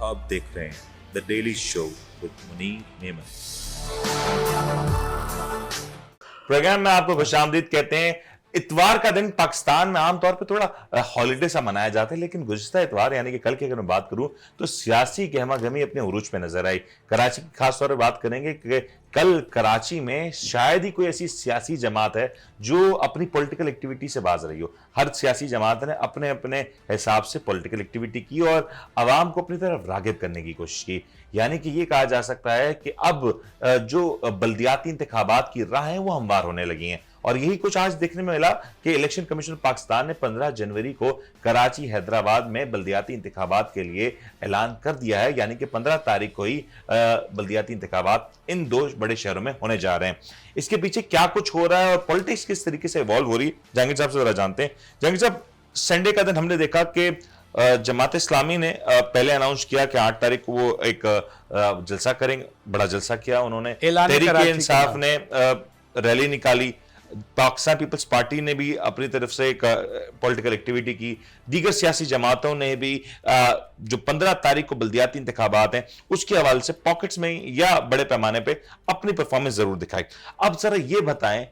आप देख रहे हैं the daily show with Munir Memon. Programme में आपको खुशामदीद कहते हैं। इतवार का दिन पाकिस्तान में आमतौर पर थोड़ा हॉलिडे सा मनाया जाता है, लेकिन गुज़िश्ता इतवार यानी कि कल की अगर मैं बात करूं तो सियासी गहमा-गहमी अपने उरूज पे नजर आई। कराची की खास तौर पर बात करेंगे कि कल कराची में शायद ही कोई ऐसी सियासी जमात है जो अपनी पॉलिटिकल एक्टिविटी से बाज रही हो। हर सियासी जमात ने अपने अपने हिसाब से पॉलिटिकल एक्टिविटी की और आवाम को अपनी तरफ रागिब करने की कोशिश की। यानी कि ये कहा जा सकता है कि अब जो बल्दियाती इंतखाबात की राह है वो हमवार होने लगी हैं, और यही कुछ आज देखने में मिला कि इलेक्शन कमीशन पाकिस्तान ने 15 जनवरी को कराची हैदराबाद में बल्दियाती इंतखाबात के लिए ऐलान कर दिया है। यानी कि 15 तारीख को ही बल्दियाती इंतखाबात इन दो बड़े शहरों में होने जा रहे हैं। इसके पीछे क्या कुछ हो रहा है और पॉलिटिक्स किस तरीके से इवॉल्व हो रही है, जहांगीर साहब से जरा जानते हैं। जहांगीर साहब, संडे का दिन हमने देखा कि जमात इस्लामी ने पहले अनाउंस किया कि 8 तारीख को वो एक जलसा करेंगे, बड़ा जलसा किया उन्होंने। तहरीक-ए-इंसाफ ने रैली निकाली, पाकिस्तान पीपल्स पार्टी ने भी अपनी तरफ से एक पॉलिटिकल एक्टिविटी की, दीगर सियासी जमातों ने भी जो 15 तारीख को बल्दियाती इंतखाबात हैं उसके हवाले से पॉकेट्स में या बड़े पैमाने पे अपनी परफॉर्मेंस जरूर दिखाई। अब जरा ये बताएं,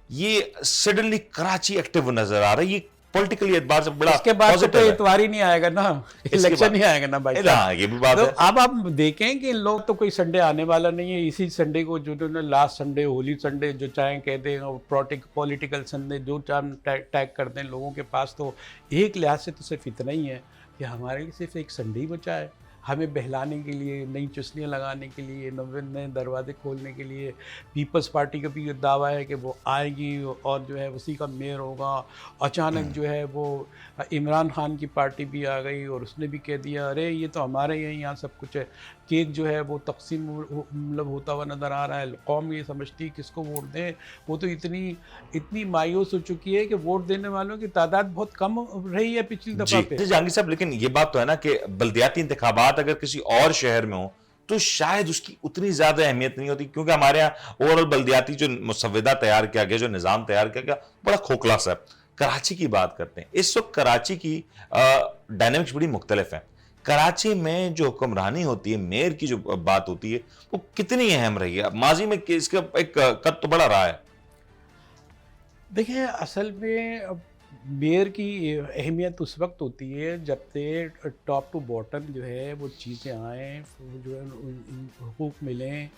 ये सडनली कराची एक्टिव नजर आ रहा है, ये पॉलिटिकली एतबार से बड़ा इसके बाद तो इतवार ही नहीं आएगा ना, इलेक्शन ही आएगा ना भाई साहब। ये भी बात तो है। अब आप देखें कि इन लोग तो कोई संडे आने वाला नहीं है। इसी संडे को जो लास्ट संडे, होली संडे जो चाहे कह दें, पॉलिटिकल संडे जो चाहे टैग कर दें लोगों के पास, तो एक लिहाज से तो सिर्फ इतना ही है कि हमारे लिए सिर्फ एक संडे ही बचा है, हमें बहलाने के लिए, नई चुस्लियाँ लगाने के लिए, नए दरवाजे खोलने के लिए। पीपल्स पार्टी का भी दावा है कि वो आएगी और जो है उसी का मेयर होगा। अचानक जो है वो इमरान खान की पार्टी भी आ गई और उसने भी कह दिया अरे ये तो हमारे यहाँ सब कुछ है। केक जो है वो तकसीम मतलब होता हुआ नज़र आ रहा है। कौम ये समझती है किसको वोट दें, वो तो इतनी मायूस हो चुकी है कि वोट देने वालों की तादाद बहुत कम रही है पिछली दफ़ा पे। जहांगीर साहब, लेकिन ये बात तो है ना कि बल्दियाती इंतखाबात अगर किसी और शहर में हो तो शायद उसकी उतनी ज्यादा अहमियत नहीं होती, क्योंकि हमारे यहाँ ओवरऑल बल्दियाती जो मुसव्विदा तैयार किया गया, जो निज़ाम तैयार किया गया, बड़ा खोखला सा है। कराची की बात करते हैं। इस वक्त कराची की डायनेमिक्स बड़ी मुख्तलिफ है। कराची में जो हुक्मरानी होती है, मेयर की जो बात होती है, वो कितनी अहम रही है? माजी में इसका एक कद तो बड़ा रहा है। देखिए, असल में मेयर की अहमियत उस वक्त होती है जब से टॉप टू बॉटम जो है वो चीज़ें आएँ, जो है हुकूक मिलें।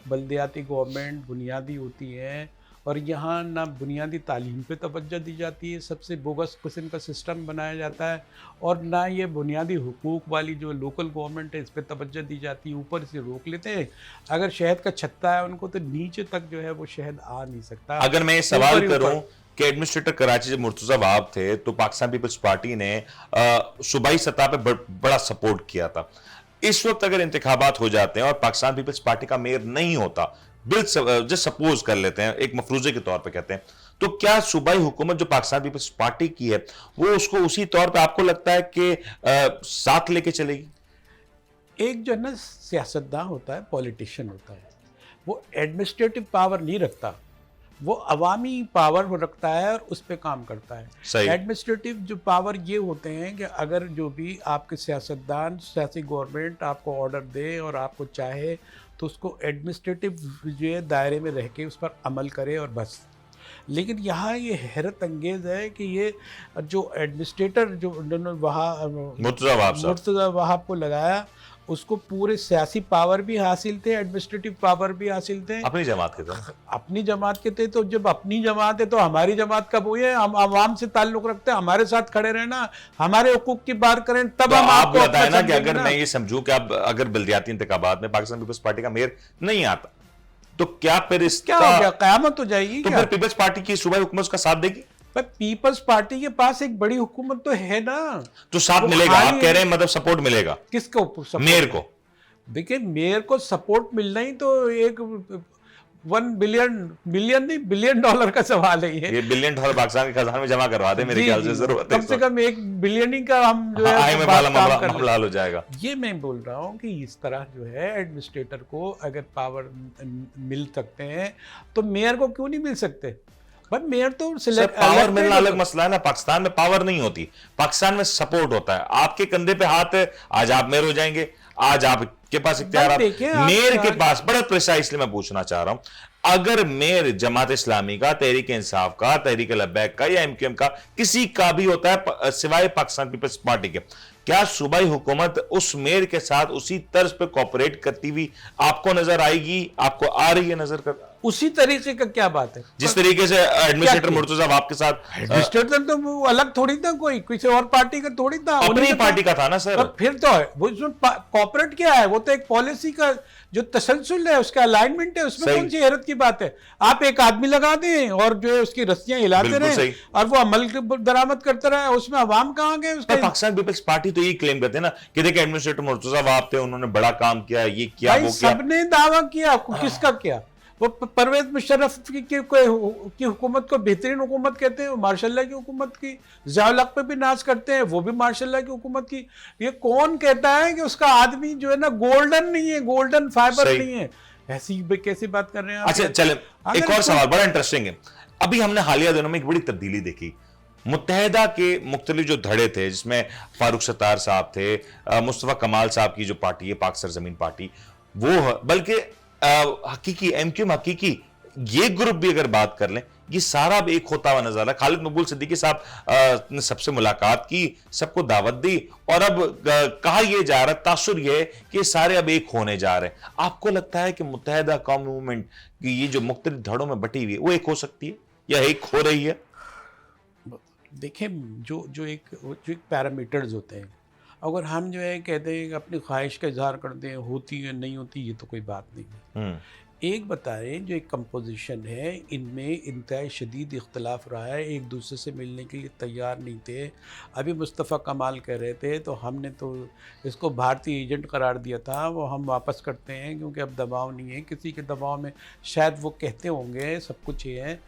बल्दियाती गवर्नमेंट बुनियादी होती है और यहाँ ना बुनियादी तालीम पे तवज्जो दी जाती है, सबसे बोगस किस्म का सिस्टम बनाया जाता है, और ना ये बुनियादी हुकूक वाली जो लोकल गवर्नमेंट है इस पर तवज्जो दी जाती है। ऊपर से रोक लेते हैं, अगर शहद का छत्ता है उनको तो नीचे तक जो है वो शहद आ नहीं सकता। अगर मैं ये सवाल करूं कि एडमिनिस्ट्रेटर कराची जब मुर्तजा वहाब थे तो पाकिस्तान पीपल्स पार्टी ने सूबाई सतह पे बड़ा सपोर्ट किया था। इस वक्त अगर इंतखाबात हो जाते हैं और पाकिस्तान पीपल्स पार्टी का मेयर नहीं होता, जस्ट सपोज कर लेते हैं, एक मफरूजे के तौर पे कहते हैं, तो क्या सूबाई हुकूमत जो पाकिस्तान पीपल्स पार्टी की है वो उसको उसी तौर पे आपको लगता है कि साथ लेके चलेगी? एक जो है ना सियासतदान होता है, पॉलिटिशियन होता है, वो एडमिनिस्ट्रेटिव पावर नहीं रखता, वो अवामी पावर वो रखता है और उस पर काम करता है। एडमिनिस्ट्रेटिव जो पावर ये होते हैं कि अगर जो भी आपके सियासतदान, सियासी गवर्नमेंट आपको ऑर्डर दे और आपको चाहे तो उसको एडमिनिस्ट्रेटिव जो है दायरे में रह के उस पर अमल करे और बस। लेकिन यहाँ ये हैरत अंगेज़ है कि ये जो एडमिनिस्ट्रेटर जो उन्होंने मुर्तज़ा वहाब को लगाया, उसको पूरे सियासी पावर भी हासिल थे, एडमिनिस्ट्रेटिव पावर भी हासिल थे। अपनी जमात के थे, अपनी जमात के थे। तो जब अपनी जमात है तो हमारी जमात कब हुई है? हम आवाम से ताल्लुक रखते हैं, हमारे साथ खड़े रहना, हमारे हुकूक की बात करें, तब हम आपको बताए ना कि अगर मैं ये समझूं कि अब अगर बल्दियाती इंतखाबात में पाकिस्तान पीपल्स पार्टी का मेयर नहीं आता तो क्या फिर इसका क्या हो गया? क़यामत हो जाएगी। तो फिर पीपल्स पार्टी की सूबाई हुकूमत उसका साथ देगी? पर पीपल्स पार्टी के पास एक बड़ी हुकूमत तो है ना, तो साथ मिलेगा। आप कह रहे हैं मतलब सपोर्ट मिलेगा किसको? मेयर को। देखिए, मेयर को सपोर्ट मिलना ही तो एक $1 बिलियन का सवाल है। ये $1 बिलियन पाकिस्तान के खजाने में जमा करवा दे, मेरे ख्याल से जरूरत है। कम से कम $1 बिलियन ही का हम जो है मामला हो जाएगा। ये मैं बोल रहा हूँ कि इस तरह जो है एडमिनिस्ट्रेटर को अगर पावर मिल सकते हैं तो मेयर को क्यों नहीं मिल सकते? बट मेयर तो पावर मिलना अलग मसला है ना। पाकिस्तान में पावर नहीं होती, पाकिस्तान में सपोर्ट होता है। आपके कंधे पे हाथ है, आज आप मेयर हो जाएंगे, आज आपके पास इख्तियार, देखिए, आप मेयर के पास, बड़ा प्रिसाइसली मैं पूछना चाह रहा हूं, अगर मेयर जमात इस्लामी का, तहरीक इंसाफ का, तहरीक लब्बैक का या एमक्यूएम का, किसी का भी होता है सिवाय पाकिस्तान पीपल्स पार्टी के, क्या सूबाई हुकूमत उस मेयर के साथ उसी तर्ज पे कोऑपरेट करती हुई आपको नजर आएगी? आपको आ रही है नजर कर? उसी तरीके का क्या बात है? जिस तरीके से एडमिनिस्ट्रेटर मुर्तजा आपके साथ, एडमिनिस्ट्रेटर तो वो अलग थोड़ी था, कोई किसी और पार्टी का थोड़ी था, अपनी पार्टी का था ना सर। फिर तो है वो, इसमें कॉर्पोरेट क्या है? वो तो एक पॉलिसी का जो तसलसल है, उसका अलाइनमेंट है, उसमें कौन सी हैरत की बात है? आप एक आदमी लगा दें और जो है उसकी रस्सियां हिलाते रहे और वो अमल दरामद करते रहे, उसमें अवाम कहाँ गए? उसका पाकिस्तान पीपल्स पार्टी तो ये क्लेम करते हैं ना कि देखिए एडमिनिस्ट्रेटर मुर्तजा आप थे, उन्होंने बड़ा काम किया, ये किया, वो किया। सबने दावा किया, किसका किया? वो परवेज मुशर्रफ की हुकूमत को बेहतरीन हुकूमत कहते हैं, वो मार्शल्लाह की हुकूमत की। ज़ियाउल हक पे भी नाज करते हैं, वो भी मार्शल्लाह की हुकूमत की। ये कौन कहता है कि उसका आदमी जो है ना गोल्डन नहीं है, गोल्डन फाइबर नहीं है? ऐसी कैसी बात कर रहे हैं आप? अच्छा चले, एक और सवाल बड़ा इंटरेस्टिंग है। अभी हमने हालिया दिनों में एक बड़ी तब्दीली देखी। मुत्तहिदा के मुख्तलिफ जो धड़े थे, जिसमें फारूक सत्तार साहब थे, मुस्तफ़ा कमाल साहब की जो पार्टी है पाक सरजमीन पार्टी, वो बल्कि हकीकी एमक्यूएम हकीकी ये ग्रुप भी अगर बात कर लें, ये सारा अब एक होता हुआ नजर आ रहा है। खालिद मकबूल सिद्दीकी साहब ने सबसे मुलाकात की, सबको दावत दी और अब कहा यह जा रहा है, तासुर यह है कि सारे अब एक होने जा रहे हैं। आपको लगता है कि मुत्तहिदा कौम मूवमेंट की ये जो मुख्तलिफ धड़ों में बटी हुई है वो एक हो सकती है या एक हो रही है? देखिए, जो एक पैरामीटर्स होते हैं, अगर हम जो है कहते हैं कि अपनी ख्वाहिश का इजहार करते हैं, होती है नहीं होती, ये तो कोई बात नहीं है। एक बताएं, जो एक कंपोजिशन है, इनमें इंतहाई शदीद इख्तलाफ रहा है, एक दूसरे से मिलने के लिए तैयार नहीं थे। अभी मुस्तफ़ा कमाल कह रहे थे तो हमने तो इसको भारतीय एजेंट करार दिया था, वो हम वापस करते हैं क्योंकि अब दबाव नहीं है, किसी के दबाव में शायद वो कहते होंगे सब कुछ ये है।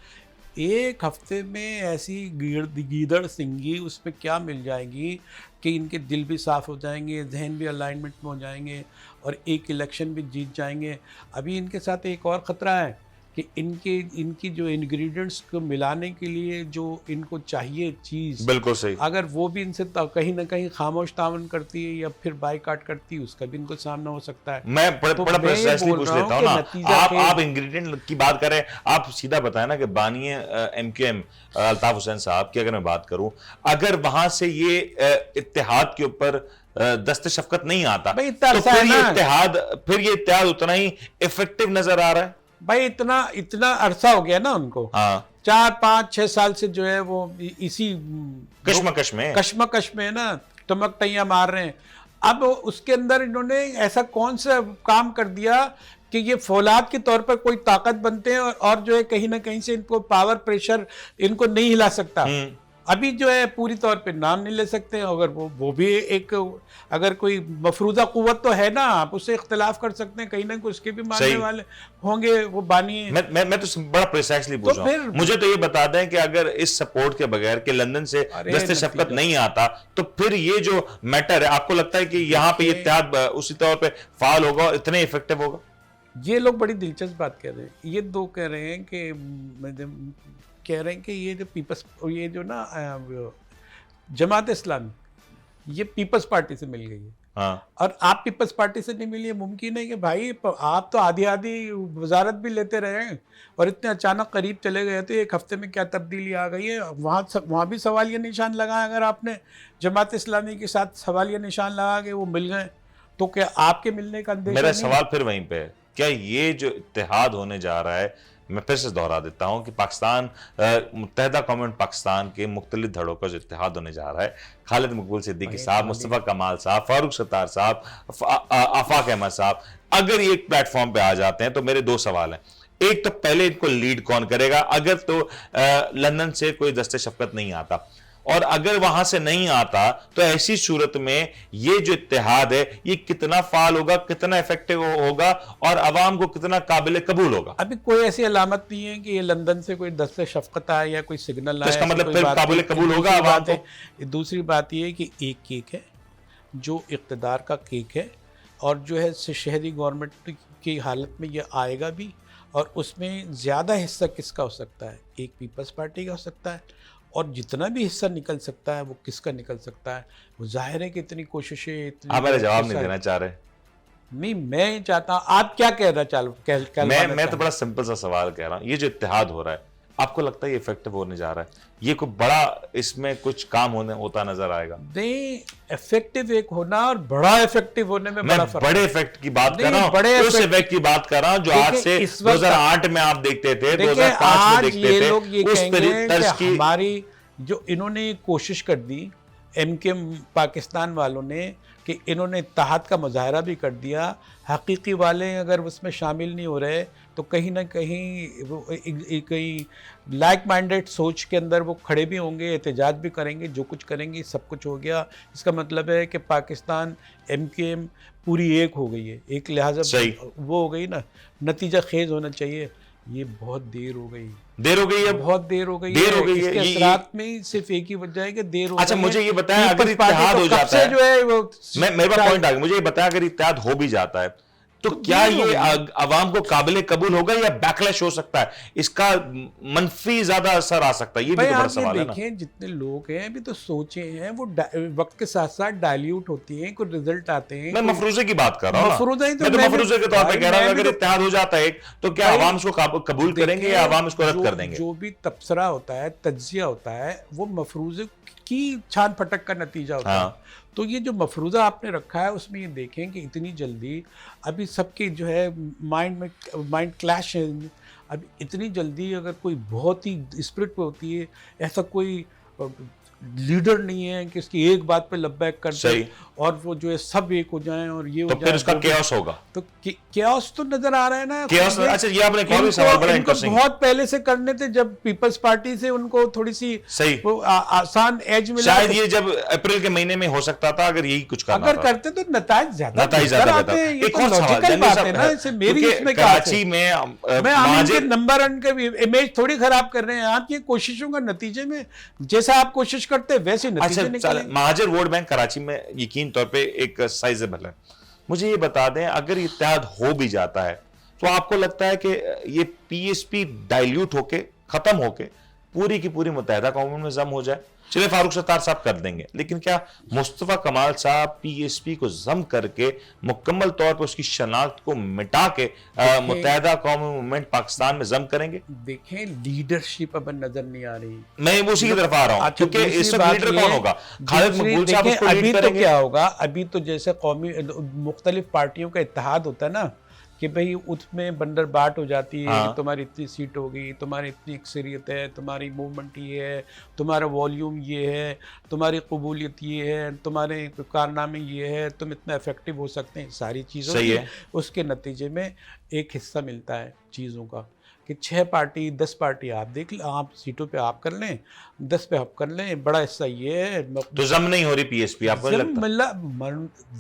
एक हफ्ते में ऐसी गीदड़ सिंगी उसमें क्या मिल जाएगी कि इनके दिल भी साफ़ हो जाएंगे, जहन भी अलाइनमेंट में हो जाएंगे और एक इलेक्शन भी जीत जाएंगे। अभी इनके साथ एक और ख़तरा है कि इनकी जो इंग्रेडिएंट्स को मिलाने के लिए जो इनको चाहिए चीज़, बिल्कुल सही, अगर वो भी इनसे कहीं ना कहीं खामोश तावन करती है या फिर बाइकाट करती है, उसका भी इनको सामना हो सकता है। मैं बड़ा प्रेसाइसली पूछ लेता हूँ ना, आप इंग्रेडिएंट की बात करें, आप सीधा बताएं ना कि बानिए एमक्यूएम अल्ताफ हुसैन साहब की अगर मैं बात करूं, अगर वहां से ये इत्तेहाद के ऊपर दस्ते शफकत नहीं आता तो फिर ये इत्तेहाद उतना ही इफेक्टिव नजर आ रहा है। भाई इतना अरसा हो गया ना उनको, 4-5-6 साल से जो है वो इसी कश्मकश में ना टमकटैया मार रहे हैं। अब उसके अंदर इन्होंने ऐसा कौन सा काम कर दिया कि ये फौलाद के तौर पर कोई ताकत बनते हैं और जो है कहीं ना कहीं से इनको पावर प्रेशर इनको नहीं हिला सकता। अभी जो है पूरी तौर पे नाम नहीं ले सकते, अगर वो भी एक, अगर कोई मफरूजा कुव्वत तो है ना, आप उससे इख्तलाफ कर सकते हैं, कहीं ना कहीं उसके भी मानने वाले होंगे वो बानी। मैं तो बड़ा प्रिसाइसली पूछ रहा हूं, मुझे तो ये बता दें कि अगर इस सपोर्ट के बगैर कि लंदन से दस्ते शफकत नहीं आता तो फिर ये जो मैटर है, आपको लगता है कि यहाँ पे ये इत्तेहाद उसी तौर पे फाल होगा और इतने इफेक्टिव होगा? ये लोग बड़ी दिलचस्प बात कह रहे हैं। ये दो कह रहे हैं कि ये जो पीपल्स, ये जो ना जमात इस्लामी, ये पीपल्स पार्टी से मिल गई है। और आप पीपल्स पार्टी से नहीं मिली है। मुमकिन है कि भाई आप तो आधी वजारत भी लेते रहे हैं और इतने अचानक करीब चले गए थे, एक हफ्ते में क्या तब्दीली आ गई है। वहाँ भी सवालिया निशान लगाए, अगर आपने जमात इस्लामी के साथ सवालिया निशान लगा के वो मिल गए तो क्या आपके मिलने का अंदेशा? मेरा सवाल फिर वहीं पे है, क्या ये जो इत्तेहाद होने जा रहा है, मैं फिर से दोहरा देता हूं कि पाकिस्तान मुत्तहिदा कौम पाकिस्तान के मुख्तलिफ धड़ों का जो इत्तेहाद होने जा रहा है, खालिद मकबूल सिद्दीकी साहब, मुस्तफ़ा कमाल साहब, फारूक सत्तार साहब, आफाक अहमद साहब, अगर ये एक प्लेटफॉर्म पे आ जाते हैं तो मेरे दो सवाल हैं। एक तो पहले इनको लीड कौन करेगा अगर तो लंदन से कोई दस्ते शफकत नहीं आता, और अगर वहां से नहीं आता तो ऐसी सूरत में ये जो इत्तेहाद है ये कितना फाल होगा, कितना इफेक्टिव होगा और अवाम को कितना काबिल कबूल होगा? अभी कोई ऐसी अलामत नहीं है कि ये लंदन से कोई दस्ते शफकत आए या कोई सिग्नल आए, इसका मतलब फिर काबिल कबूल होगा अवाम को। दूसरी बात ये है कि एक केक है जो इक़्तिदार का केक है और जो है शहरी गवर्नमेंट की हालत में ये आएगा भी, और उसमें ज़्यादा हिस्सा किसका हो सकता है? एक पीपल्स पार्टी का हो सकता है, और जितना भी हिस्सा निकल सकता है वो किसका निकल सकता है? वो जाहिर है कि इतनी कोशिशें, आप मेरा जवाब नहीं देना चाह रहे। नहीं, मैं चाहता हूं, आप क्या कहना चाहते मैं तो बड़ा सिंपल सा सवाल कह रहा हूं, ये जो इत्तेहाद हो रहा है आपको लगता है ये इफेक्टिव होने जा रहा है? ये कोई बड़ा इसमें कुछ काम होता नजर आएगा? नहीं, इफेक्टिव एक होना और बड़ा इफेक्टिव होने में मैं बड़ा फर्क बड़े इफेक्ट की बात कर रहा हूं, बड़े उस इफेक्ट की बात कर रहा हूं जो आज से 2008 में आप देखते थे, 2005 में देखते थे, लोग ये उस कहेंगे तर्ज कि की। हमारी जो इन्होंने कोशिश कर दी एमकेएम पाकिस्तान वालों ने कि इन्होंने इत्तेहाद का मुजाहरा भी कर दिया, हकीकी वाले अगर उसमें शामिल नहीं हो रहे तो कहीं ना कहीं वो कहीं लाइक माइंडेड सोच के अंदर वो खड़े भी होंगे, एहतजाज भी करेंगे, जो कुछ करेंगे सब कुछ हो गया। इसका मतलब है कि पाकिस्तान एमकेएम पूरी एक हो गई है, एक लिहाजा वो हो गई ना, नतीजा खेज होना चाहिए। ये बहुत देर हो गई है, बहुत देर हो गई है। इसके असरात में सिर्फ एक ही वजह है कि देर हो गई। अच्छा, मुझे ये बताया अगर इत्तेहाद हो जाता है, जो है वो मेरा पॉइंट आ गया, मुझे ये बताया अगर इत्तेहाद हो भी जाता है तो क्या ये अवाम को काबिल कबूल होगा या बैकलैश हो सकता है, इसका मनफी ज्यादा असर आ सकता है? ये भी तो बड़ा सवाल है ना। देखें, जितने लोग हैं अभी तो सोचे हैं, वो वक्त के साथ साथ डाइल्यूट होती हैं, कुछ रिजल्ट आते हैं। मैं मफरूजे की बात कर रहा हूं, मफरूजे के तौर पे कह रहा हूं, अगर इत्तेहाद हो जाता है तो क्या अवाम इसको कबूल करेंगे या अवाम इसको रद्द कर देंगे? जो भी तबसरा होता है, तज्जिया होता है, वो मफरूजे की छान फटक का नतीजा होता है। तो ये जो मफरूज़ा आपने रखा है उसमें ये देखें कि इतनी जल्दी अभी सबके जो है माइंड क्लैश है, अभी इतनी जल्दी अगर कोई बहुत ही स्पिरिट पे होती है, ऐसा कोई लीडर नहीं है कि इसकी एक बात पे लब्बैक कर दे और वो जो है सब एक हो जाएं और ये तो फिर उसका केओस होगा। तो केओस तो नजर आ रहा है ना, केओस। अच्छा, ये आपने कौन सा सवाल बड़ा इंटरेस्टिंग, बहुत पहले से करने थे जब पीपल्स पार्टी से उनको थोड़ी सी वो आसान एज मिला, शायद ये जब अप्रैल के महीने में हो सकता था अगर यही कुछ करना अगर करते तो नताइज ज्यादा बेहतर। एक और सवाल बात है ना, इससे मेरी इसमें कराची में मैं आमिर के नंबर वन के इमेज थोड़ी खराब कर रहे हैं, आपकी कोशिशों का नतीजे में जैसा आप कोशिश करते वैसे नतीजे निकले। महाजर वोट बैंक कराची में यकीन तौर पे एक साइजेबल है। मुझे ये बता दें, अगर इत्तेहाद हो भी जाता है तो आपको लगता है कि ये पीएसपी डाइल्यूट होके खत्म होके पूरी की पूरी मुत्तहिदा कौमों में जम हो जाए? चलिए फारूक सत्तार साहब कर देंगे, लेकिन क्या मुस्तफा कमाल साहब पीएसपी को जम करके मुकम्मल तौर पर उसकी शनाख्त को मिटा के मुत्तहिदा कौमी मूवमेंट पाकिस्तान में जम करेंगे? देखें, लीडरशिप अब नजर नहीं आ रही। मैं उसी की तरफ आ रहा हूं, क्योंकि इस वक्त लीडर कौन होगा? खालिद मकबूल साहब उसको लीड करेंगे? तो क्या होगा, अभी तो जैसे कौमी मुख्तलिफ पार्टियों का इत्तेहाद होता है ना कि भाई उसमें बंदर बाट हो जाती है कि तुम्हारी इतनी सीट होगी, तुम्हारी इतनी अक्सरियत है, तुम्हारी मूवमेंट ये है, तुम्हारा वॉल्यूम ये है, तुम्हारी कबूलियत ये है, तुम्हारे कारनामे ये है, तुम इतना इफेक्टिव हो सकते हैं, सारी चीज़ों की उसके नतीजे में एक हिस्सा मिलता है चीज़ों का कि 6 पार्टी 10 पार्टी आप देख लें, आप सीटों पे आप कर लें, 10 पे आप कर लें, बड़ा हिस्सा ये है। तो जम नहीं हो रही पीएसपी, आपको लगता?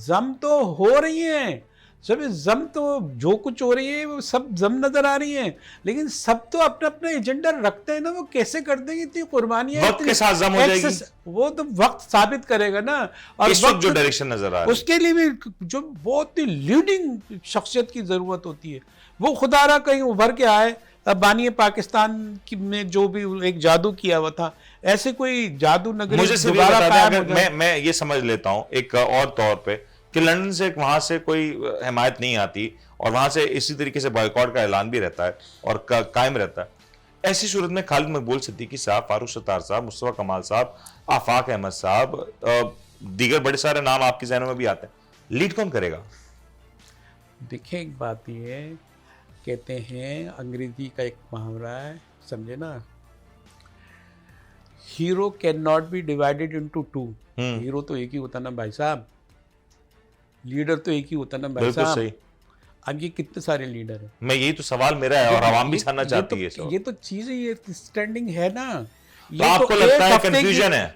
जम तो हो रही है, सब जम तो जो कुछ हो रही है वो सब जम नजर आ रही है, लेकिन सब तो अपना अपना एजेंडा रखते हैं ना, वो कैसे कर देंगे इतनी कुर्बानियां, वक्त के साथ जम हो जाएगी, वो तो वक्त साबित करेगा ना। और इस वक्त जो डायरेक्शन नजर आ रहा है उसके लिए भी जो बहुत ही लीडिंग शख्सियत की जरूरत होती है, वो खुदारा कहीं उभर के आए। अब बानी पाकिस्तान की में जो भी एक जादू किया हुआ था, ऐसे कोई जादू नगरी मुझे दोबारा कायम, मैं ये समझ लेता हूं एक और तौर पे कि लंदन से वहां से कोई हिमायत नहीं आती और वहां से इसी तरीके से बॉयकॉट का ऐलान भी रहता है और कायम रहता है। ऐसी सूरत में खालिद मकबूल सिद्दीकी साहब, फारूक सत्तार साहब, मुस्तफा कमाल साहब, आफाक अहमद साहब, दीगर बड़े सारे नाम आपके ज़हनों में भी आते हैं, लीड कौन करेगा? देखिए, एक बात ये है, कहते हैं अंग्रेजी का एक मुहावरा है, समझे ना, hero can not be divided into two. Hero तो एक ही होता ना भाई साहब, लीडर तो एक ही होता ना भाई साहब। सही। अब ये कितने सारे लीडर हैं? मैं यही तो सवाल मेरा है और आवाम भी जानना चाहती है। ये तो चीजें ये स्टैंडिंग है ना। तो आपको लगता है कंफ्यूजन है?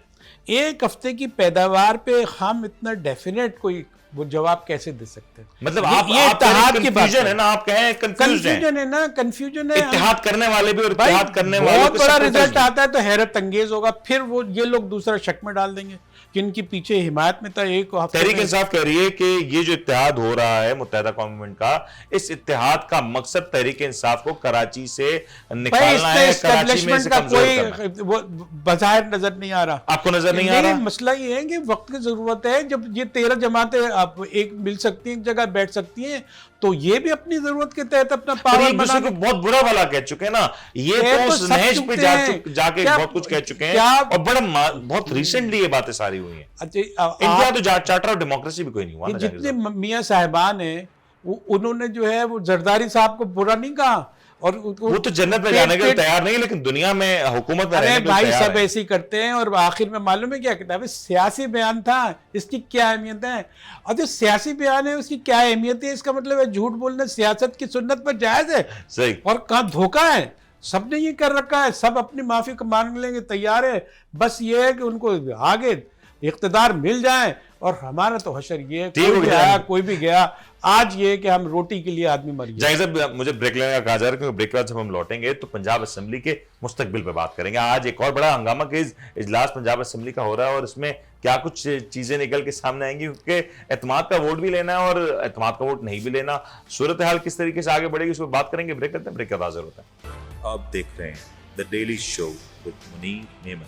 एक हफ्ते की पैदावार पे हम इतना डेफिनेट कोई वो जवाब कैसे दे सकते हैं? मतलब आप इत्तेहाद की कंफ्यूजन है ना, आप कहें कंफ्यूजन है ना, कंफ्यूजन है। इत्तेहाद करने वाले भी और इत्तेहाद करने वाले बहुत बड़ा रिजल्ट आता है तो हैरत अंगेज होगा, फिर वो ये लोग दूसरा शक में डाल देंगे कि इनके पीछे हिमायत में था एक हफ्ते। तहरीक इंसाफ कह रही है कि ये जो इत्तेहाद हो रहा है मुत्तहिदा कौमी मूवमेंट का, इस इत्तेहाद का मकसद तहरीक इंसाफ को कराची से निकालना है, कराची में से कमजोर करना। वो बज़ाहिर नजर नहीं आ रहा। आपको नजर नहीं आ रहा? मसला ये है कि वक्त की जरूरत है। जब ये 13 जमातें आप एक मिल सकती हैं, एक जगह बैठ सकती हैं, तो ये भी अपनी जरूरत के तहत अपना पर पावर एक दूसरे को बहुत बुरा भला कह चुके हैं ना, ये कह तो तो सब नहेज पे चुके हैं। जाके क्या- बहुत कुछ कह चुके हैं क्या- और बहुत रिसेंटली ये बातें सारी हुई हैं। अच्छा, इंडिया तो चार्टर ऑफ डेमोक्रेसी भी कोई नहीं हुआ ये ना जितने जाकिर साहब। मियाँ साहिबान हैं उन्होंने जो है वो जरदारी साहब को बुरा नहीं कहा, और वो तो जन्नत में जाने के लिए तैयार नहीं, लेकिन दुनिया में हुकूमत में अरे रहने के लिए भाई तैयार सब है। ऐसे ही करते हैं, और आखिर में मालूम है क्या कहता है, सियासी बयान था, इसकी क्या अहमियत है, और जो सियासी बयान है उसकी क्या अहमियत है, इसका मतलब है झूठ बोलना सियासत की सुन्नत पर जायज है। सही। और कहाँ धोखा है, सबने ये कर रखा है, सब अपनी माफी मांग लेंगे तैयार है, बस ये है कि उनको आगे इख्तिदार मिल जाए, और हमारा तो हशर ये है, ठीक कोई हो भी गया। आया कोई भी गया, आज ये है कि हम रोटी के लिए आदमी मर गए। जाहिर साहब मुझे ब्रेक लेने का कहा जा रहा है, क्योंकि ब्रेक के बाद जब हम लौटेंगे तो पंजाब असेंबली के मुस्तकबिल पे बात करेंगे। आज एक और बड़ा हंगामा के इजलास पंजाब असेंबली का हो रहा है, और इसमें क्या कुछ चीजें निकल के सामने आएंगी, क्योंकि एतमाद का वोट भी लेना है और एतमाद का वोट नहीं भी लेना, सूरत हाल किस तरीके से आगे बढ़ेगी, उस पर बात करेंगे। ब्रेक करते हैं, ब्रेक का हाजिर होता है। आप देख रहे हैं the daily show with Munir नेमत।